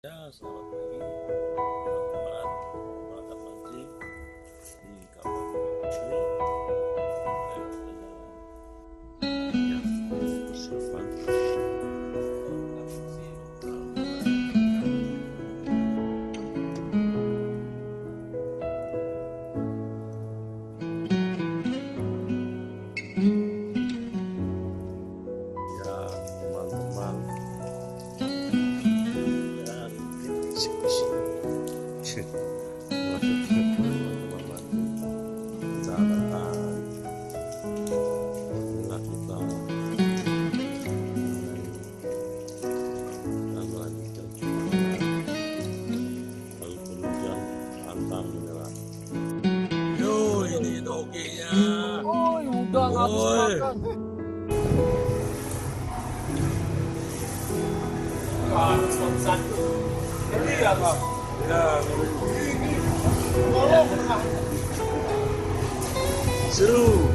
Ya, selamat pagi teman-teman perangkat mancing di KM Bunga Putri. Ya, persiapan ya teman-teman dan eksekusi teman-teman kita datang inilah kita dan melanjutkan lalu penunjang pantang menyerah. Yo, ini dogenya. Oh, udah habis makan. Satu. Ini ya, Bang. Ya, seru.